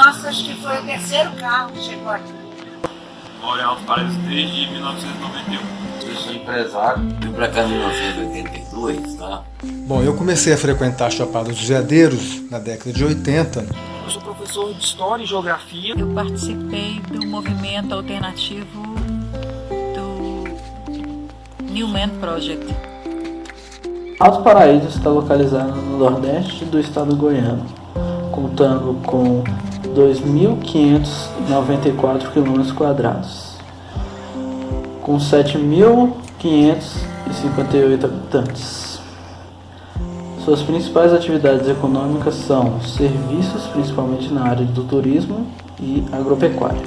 Nossa, acho que foi o terceiro carro que chegou aqui. Moro em Alto Paraíso desde 1991. Eu sou empresário, vim pra cá em 1982, tá? Bom, eu comecei a frequentar a Chapada dos Veadeiros na década de 80. Eu sou professor de História e Geografia. Eu participei do movimento alternativo do New Man Project. Alto Paraíso está localizado no nordeste do estado goiano, contando com 2.594 km², com 7.558 habitantes. Suas principais atividades econômicas são serviços, principalmente na área do turismo e agropecuária.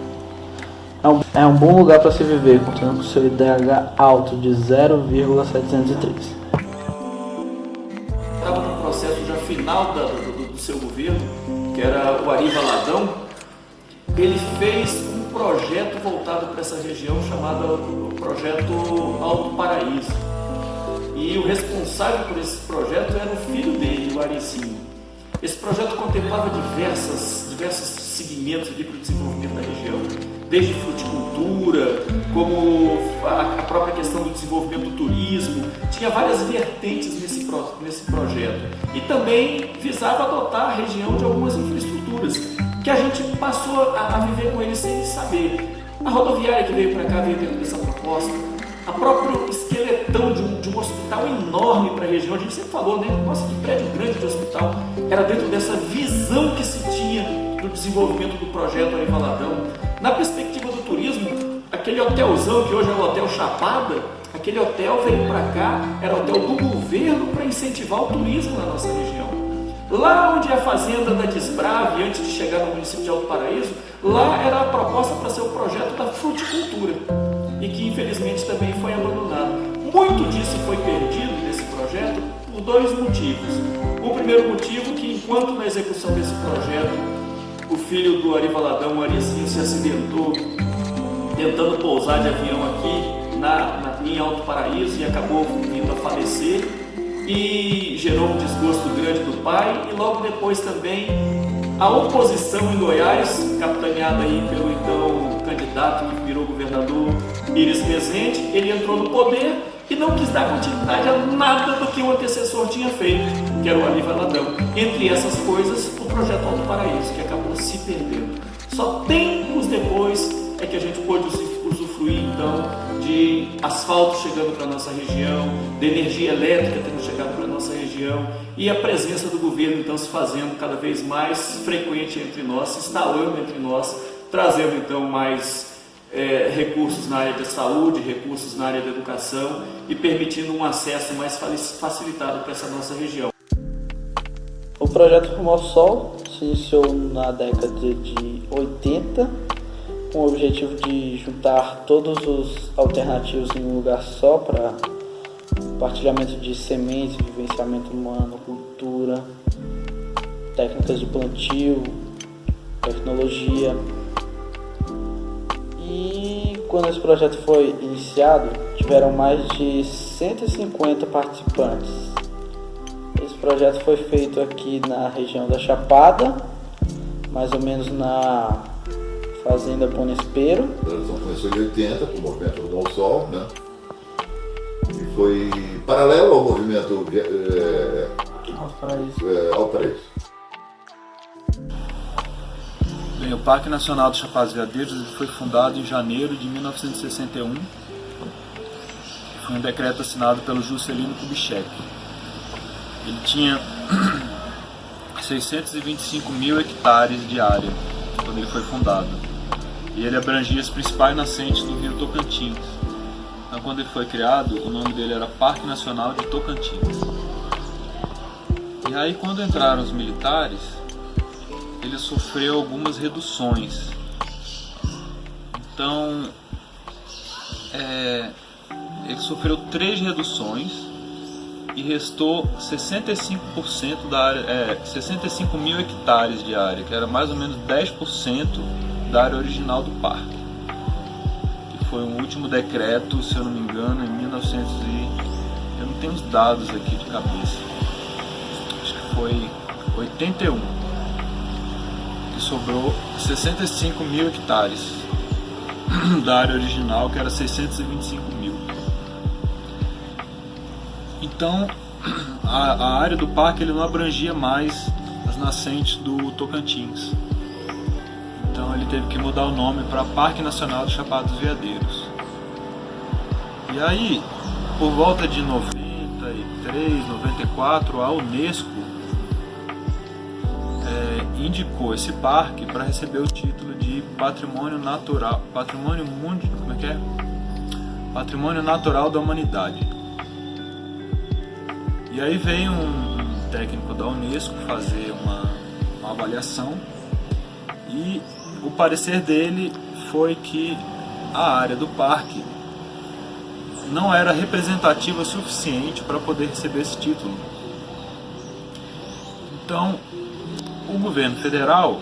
É um bom lugar para se viver, contando com seu IDH alto de 0,703. Estava no processo já final do seu governo, que era o Ari Valadão. Ele fez um projeto voltado para essa região chamado Projeto Alto Paraíso. E o responsável por esse projeto era o filho dele, o Arizinho. Esse projeto contemplava diversos segmentos para o desenvolvimento da região, desde fruticultura, como a própria questão do desenvolvimento do turismo. Tinha várias vertentes nesse projeto. E também visava dotar a região de algumas infraestruturas que a gente passou a viver com ele sem saber. A rodoviária que veio para cá veio dentro dessa proposta. A próprio esqueletão de um hospital enorme para a região. A gente sempre falou, né? Nossa, que prédio grande de hospital. Era dentro dessa visão que se tinha do desenvolvimento do projeto Ari Valadão. Na perspectiva do turismo, aquele hotelzão que hoje é o Hotel Chapada, aquele hotel veio para cá, era hotel do governo para incentivar o turismo na nossa região. Lá onde é a fazenda da Desbrave, antes de chegar no município de Alto Paraíso, lá era a proposta para ser o projeto da fruticultura, e que infelizmente também foi abandonado. Muito disso foi perdido nesse projeto por dois motivos. O primeiro motivo, que enquanto na execução desse projeto, o filho do Ari Valadão, o Arizinho, se acidentou tentando pousar de avião aqui em Alto Paraíso e acabou vindo a falecer, e gerou um desgosto grande do pai. E logo depois também a oposição em Goiás, capitaneada aí pelo então candidato que virou governador, Iris Rezende, ele entrou no poder e não quis dar continuidade a nada do que o antecessor tinha feito, que era o Ari Valadão. Entre essas coisas, o projeto Alto Paraíso, que acabou se perdendo. Só tempos depois é que a gente pôde usufruir então de asfalto chegando para a nossa região, de energia elétrica tendo chegado para a nossa região, e a presença do governo então se fazendo cada vez mais frequente entre nós, se instalando entre nós, trazendo então mais recursos na área da saúde, recursos na área da educação, e permitindo um acesso mais facilitado para essa nossa região. O projeto Rumo ao Sol se iniciou na década de 80, com o objetivo de juntar todos os alternativos em um lugar só para partilhamento de sementes, vivenciamento humano, cultura, técnicas de plantio, tecnologia. E quando esse projeto foi iniciado, tiveram mais de 150 participantes. Esse projeto foi feito aqui na região da Chapada, mais ou menos na Fazenda Bonespero. A transição começou em 80, com o movimento Rumo ao Sol, né? E foi paralelo ao movimento Alto Paraíso. Bem, o Parque Nacional dos Chapados Veadeiros foi fundado em janeiro de 1961. Foi um decreto assinado pelo Juscelino Kubitschek. Ele tinha 625 mil hectares de área quando ele foi fundado. E ele abrangia as principais nascentes do rio Tocantins. Então, quando ele foi criado, o nome dele era Parque Nacional de Tocantins. E aí, quando entraram os militares, ele sofreu algumas reduções. Então, ele sofreu 3 reduções e restou 65% da área, 65 mil hectares de área, que era mais ou menos 10% da área original do parque. Que foi o último decreto, se eu não me engano, em 1900 eu não tenho os dados aqui de cabeça. Acho que foi 81. que sobrou 65 mil hectares da área original, que era 625 mil. Então, a área do parque ele não abrangia mais as nascentes do Tocantins. Então ele teve que mudar o nome para Parque Nacional do Chapada dos Veadeiros. E aí, por volta de 93, 94, a Unesco indicou esse parque para receber o título de Patrimônio Natural, Patrimônio Natural da Humanidade. E aí veio um técnico da Unesco fazer uma avaliação, e o parecer dele foi que a área do parque não era representativa o suficiente para poder receber esse título. Então, o governo federal,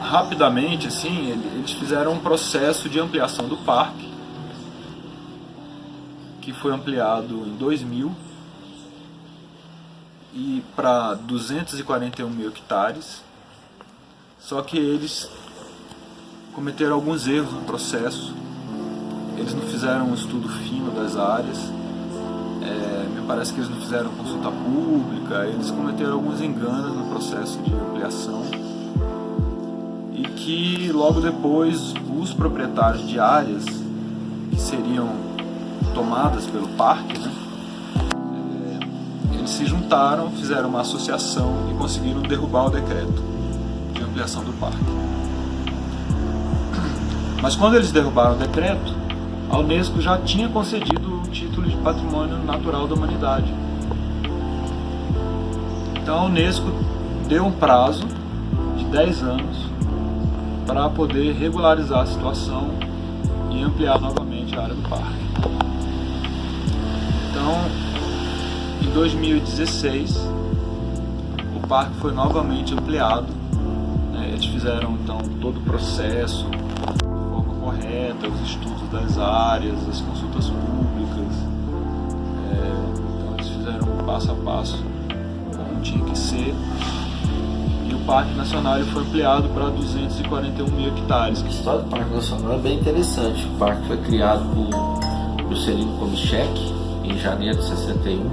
rapidamente, assim, eles fizeram um processo de ampliação do parque, que foi ampliado em 2000 e para 241 mil hectares. Só que eles cometeram alguns erros no processo. Eles não fizeram um estudo fino das áreas, me parece que eles não fizeram consulta pública, eles cometeram alguns enganos no processo de ampliação, e que logo depois os proprietários de áreas que seriam tomadas pelo parque, né, eles se juntaram, fizeram uma associação e conseguiram derrubar o decreto de ampliação do parque. Mas quando eles derrubaram o decreto, a Unesco já tinha concedido o título de Patrimônio Natural da Humanidade. Então a Unesco deu um prazo de 10 anos para poder regularizar a situação e ampliar novamente a área do parque. Então, em 2016, o parque foi novamente ampliado, né? Eles fizeram então todo o processo correta, os estudos das áreas, as consultas públicas, então eles fizeram um passo a passo como tinha que ser, e o Parque Nacional ele foi ampliado para 241 mil hectares. A história do Parque Nacional é bem interessante. O parque foi criado por Juscelino Kubitschek em janeiro de 61,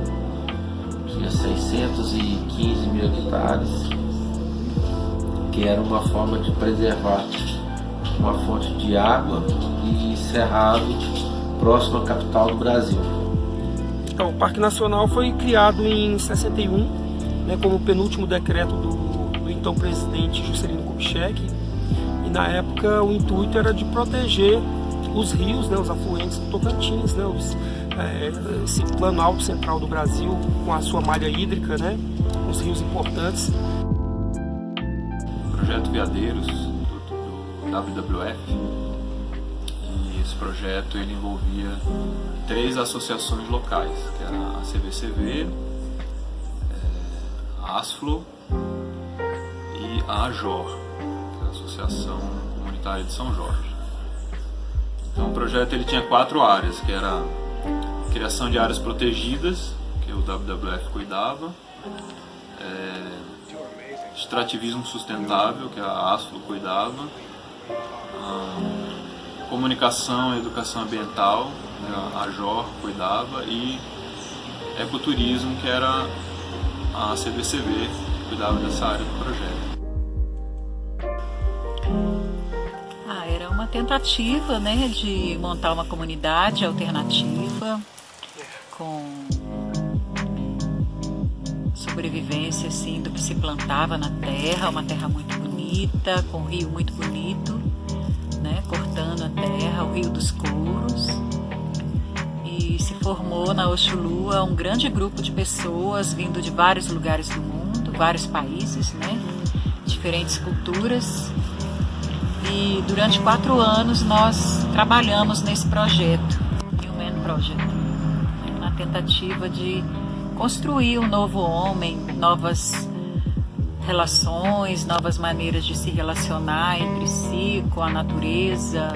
tinha 615 mil hectares, que era uma forma de preservar uma fonte de água e cerrado próximo à capital do Brasil. Então, o Parque Nacional foi criado em 61, né, como penúltimo decreto do então presidente Juscelino Kubitschek, e na época o intuito era de proteger os rios, né, os afluentes do Tocantins, né, esse plano alto central do Brasil com a sua malha hídrica, né, os rios importantes. O projeto Veadeiros WWF, e esse projeto ele envolvia 3 associações locais, que era a CVCV, a ASFLO e a AJOR, que é a Associação Comunitária de São Jorge. Então o projeto ele tinha 4 áreas, que era a criação de áreas protegidas, que o WWF cuidava, extrativismo sustentável, que a ASFLO cuidava, comunicação e educação ambiental, a AJOR cuidava, e ecoturismo, que era a CVCV, que cuidava dessa área do projeto. Era uma tentativa, né, de montar uma comunidade alternativa com sobrevivência assim, do que se plantava na terra, uma terra muito bonita, com um rio muito bonito, né, cortando a terra, o Rio dos Couros. E se formou na Oxulua um grande grupo de pessoas vindo de vários lugares do mundo, vários países, né, diferentes culturas. E durante 4 anos nós trabalhamos nesse projeto, Newman Project, na tentativa de construir um novo homem, novas relações, novas maneiras de se relacionar entre si, com a natureza,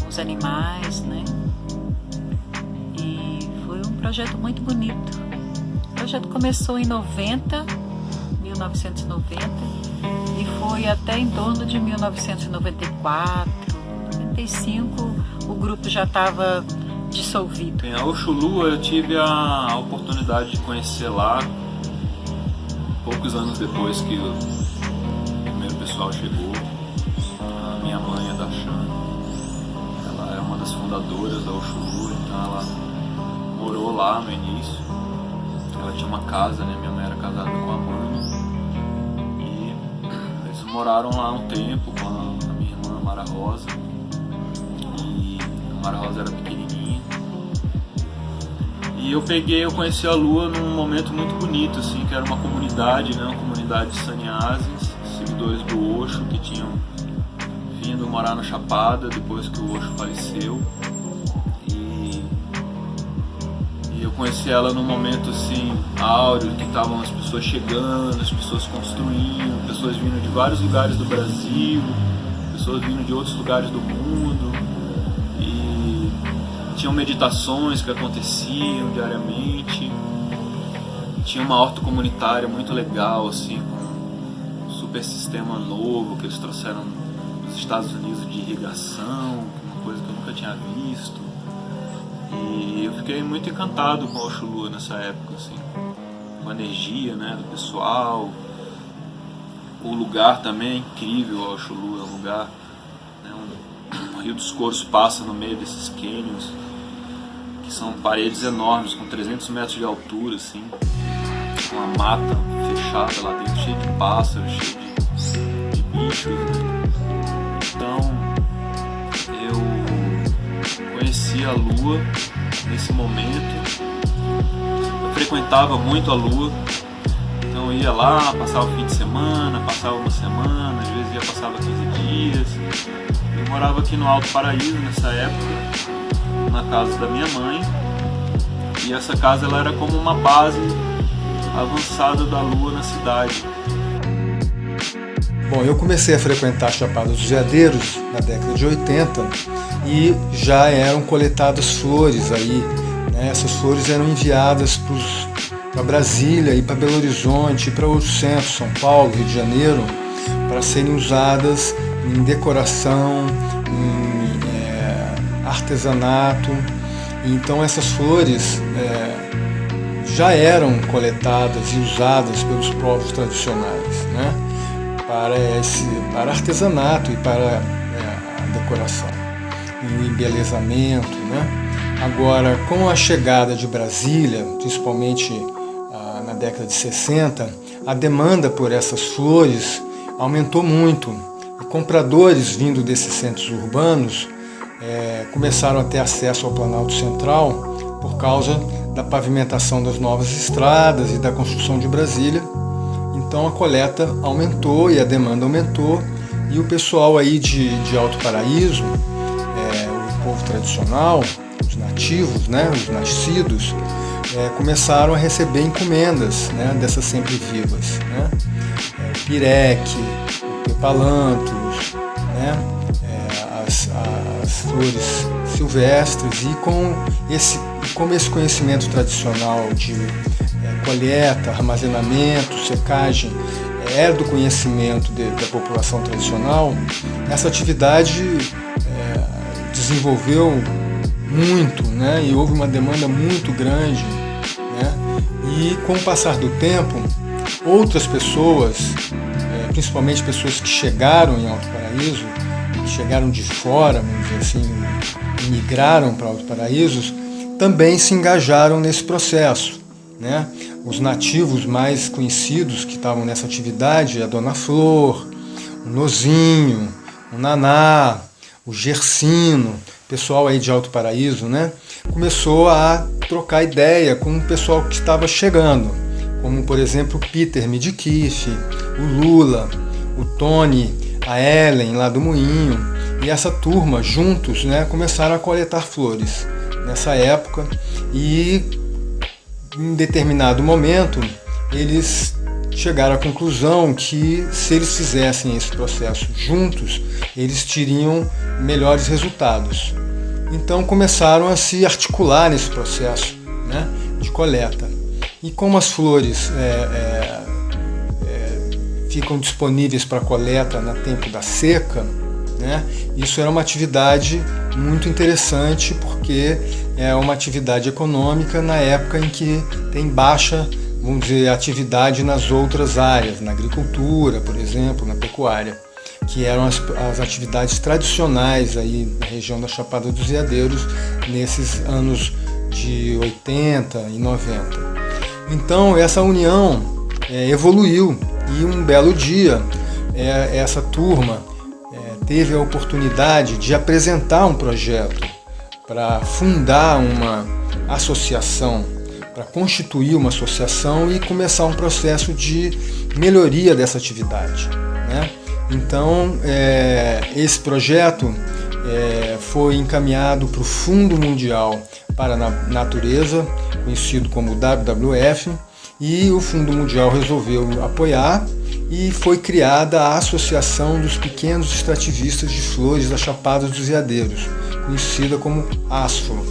com os animais, né? E foi um projeto muito bonito. O projeto começou em 1990, e e foi até em torno de 1994, 95, o grupo já estava dissolvido. Bem, a Oxulua eu tive a oportunidade de conhecer lá poucos anos depois que o primeiro pessoal chegou. A minha mãe, a Dashan, ela é uma das fundadoras da Oxulua, então ela morou lá no início. Ela tinha uma casa, né? Minha mãe era casada com a Mano, e eles moraram lá um tempo com a minha irmã Mara Rosa, e a Mara Rosa era pequenininha. E eu conheci a Lua num momento muito bonito, assim, que era uma comunidade, né? Uma comunidade de sannyasis, seguidores do Osho, que tinham vindo morar na Chapada depois que o Osho faleceu. E eu conheci ela num momento assim áureo, que estavam as pessoas chegando, as pessoas construindo, pessoas vindo de vários lugares do Brasil, pessoas vindo de outros lugares do mundo, e tinham meditações que aconteciam diariamente. Tinha uma horta comunitária muito legal, assim, com um super sistema novo que eles trouxeram dos Estados Unidos de irrigação, uma coisa que eu nunca tinha visto. E eu fiquei muito encantado com a Oxulua nessa época, assim, com a energia, né, do pessoal. O lugar também é incrível, a Oxulua é um lugar, né, o Rio dos Couros passa no meio desses cânions, que são paredes enormes, com 300 metros de altura, assim, uma mata fechada lá dentro, cheia de pássaros, cheia de bichos, né? Então, eu conheci a Lua nesse momento. Eu frequentava muito a Lua, então eu ia lá, passava o fim de semana, passava uma semana, às vezes ia passava 15 dias. Eu morava aqui no Alto Paraíso nessa época, na casa da minha mãe, e essa casa ela era como uma base avançada da Lua na cidade. Bom, eu comecei a frequentar a Chapada dos Veadeiros na década de 80 e já eram coletadas flores aí, né? Essas flores eram enviadas para Brasília e para Belo Horizonte, para outros centros, São Paulo, Rio de Janeiro, para serem usadas em decoração, em artesanato. Então essas flores já eram coletadas e usadas pelos povos tradicionais, né? Para artesanato e para a decoração e o embelezamento, né? Agora, com a chegada de Brasília, principalmente na década de 60, a demanda por essas flores aumentou muito e compradores vindo desses centros urbanos começaram a ter acesso ao Planalto Central por causa da pavimentação das novas estradas e da construção de Brasília. Então a coleta aumentou e a demanda aumentou, e o pessoal aí de Alto Paraíso, o povo tradicional, os nativos, né, os nascidos, começaram a receber encomendas, né, dessas sempre-vivas, né? O pireque, o pepalanthus, né, as flores silvestres, e como esse conhecimento tradicional de coleta, armazenamento, secagem do conhecimento da população tradicional, essa atividade desenvolveu muito, né? E houve uma demanda muito grande, né? E com o passar do tempo, outras pessoas, principalmente pessoas que chegaram em Alto Paraíso, que chegaram de fora, vamos dizer assim, migraram para Alto Paraíso, também se engajaram nesse processo, né? Os nativos mais conhecidos que estavam nessa atividade, a Dona Flor, o Nozinho, o Naná, o Gersino, pessoal aí de Alto Paraíso, né? Começou a trocar ideia com o pessoal que estava chegando, como por exemplo o Peter Midkiff, o Lula, o Tony, a Ellen lá do Moinho, e essa turma juntos, né, começaram a coletar flores nessa época, e em determinado momento eles chegaram à conclusão que se eles fizessem esse processo juntos, eles teriam melhores resultados. Então começaram a se articular nesse processo, né, de coleta. E como as flores ficam disponíveis para coleta no tempo da seca, né? Isso era uma atividade muito interessante, porque é uma atividade econômica na época em que tem baixa, vamos dizer, atividade nas outras áreas, na agricultura, por exemplo, na pecuária, que eram as atividades tradicionais aí na região da Chapada dos Veadeiros nesses anos de 80 e 90. Então essa união evoluiu, e um belo dia essa turma teve a oportunidade de apresentar um projeto para fundar uma associação, para constituir uma associação e começar um processo de melhoria dessa atividade, né? Então, esse projeto foi encaminhado para o Fundo Mundial para a Natureza, conhecido como WWF, e o Fundo Mundial resolveu apoiar, e foi criada a Associação dos Pequenos Extrativistas de Flores da Chapada dos Veadeiros, conhecida como ASFLO.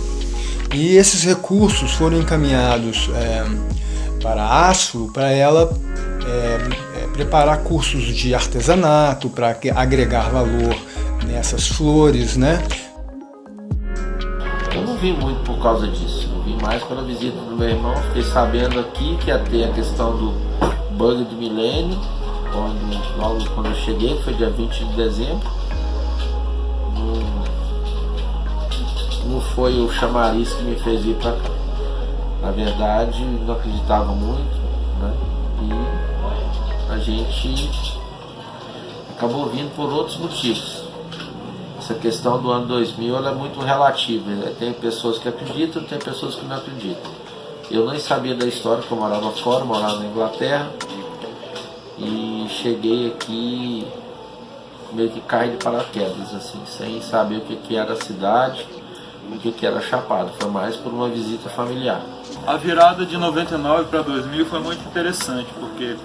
E esses recursos foram encaminhados para a ASFLO, para ela preparar cursos de artesanato, para agregar valor nessas flores, né? Eu não vim muito por causa disso, eu vim mais pela visita do meu irmão. Fiquei sabendo aqui que ia ter a questão do bug do milênio, logo quando eu cheguei, que foi dia 20 de dezembro. Não foi o chamariz que me fez ir para cá. Na verdade, não acreditava muito, né? E a gente acabou vindo por outros motivos. Essa questão do ano 2000 ela é muito relativa, né? Tem pessoas que acreditam, tem pessoas que não acreditam. Eu nem sabia da história, porque eu morava fora, morava na Inglaterra, e cheguei aqui meio que caí de paraquedas, assim, sem saber o que era a cidade, o que era Chapada. Foi mais por uma visita familiar. A virada de 99 para 2000 foi muito interessante, porque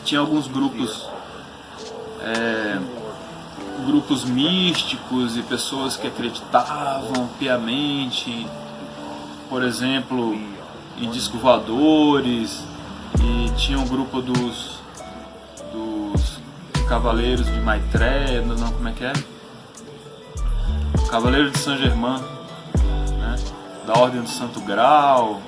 tinha alguns grupos místicos e pessoas que acreditavam piamente, por exemplo, em discos voadores, e tinha um grupo dos Cavaleiros de Maitreya, não, como é que é? Cavaleiros de Saint-Germain, né? Da Ordem do Santo Grau,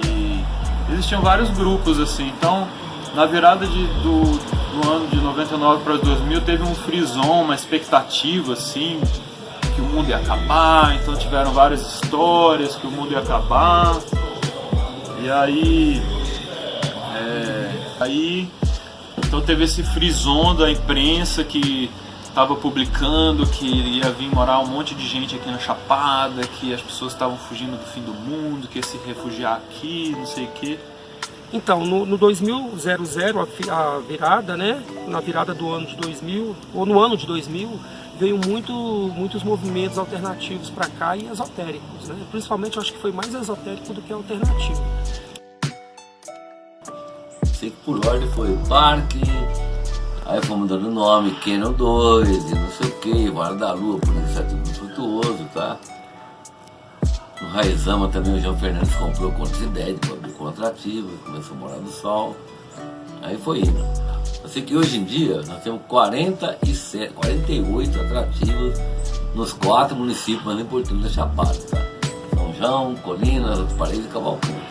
e existiam vários grupos assim. Então, na virada do ano de 99 para 2000 teve um frisson, uma expectativa assim, que o mundo ia acabar, então tiveram várias histórias que o mundo ia acabar, e então teve esse frisson da imprensa que estava publicando que ia vir morar um monte de gente aqui na Chapada, que as pessoas estavam fugindo do fim do mundo, que ia se refugiar aqui, não sei o que. Então, no 2000, a virada, né? Na virada do ano de 2000, ou no ano de 2000, veio muitos movimentos alternativos para cá e esotéricos, né? Principalmente, eu acho que foi mais esotérico do que alternativo. Sei que por ordem foi o parque, aí fomos dando nome, Canyon 2, e não sei o que, Vale da Lua, por isso é tudo frutuoso, tá? No Raizama também o João Fernandes comprou contra essa ideia de abrir com atrativo, começou a morar no sol, aí foi indo. Eu sei que hoje em dia nós temos 48 atrativos nos 4 municípios mais importantes da Chapada, tá? São João, Colinas, Paraíso e Cavalcante.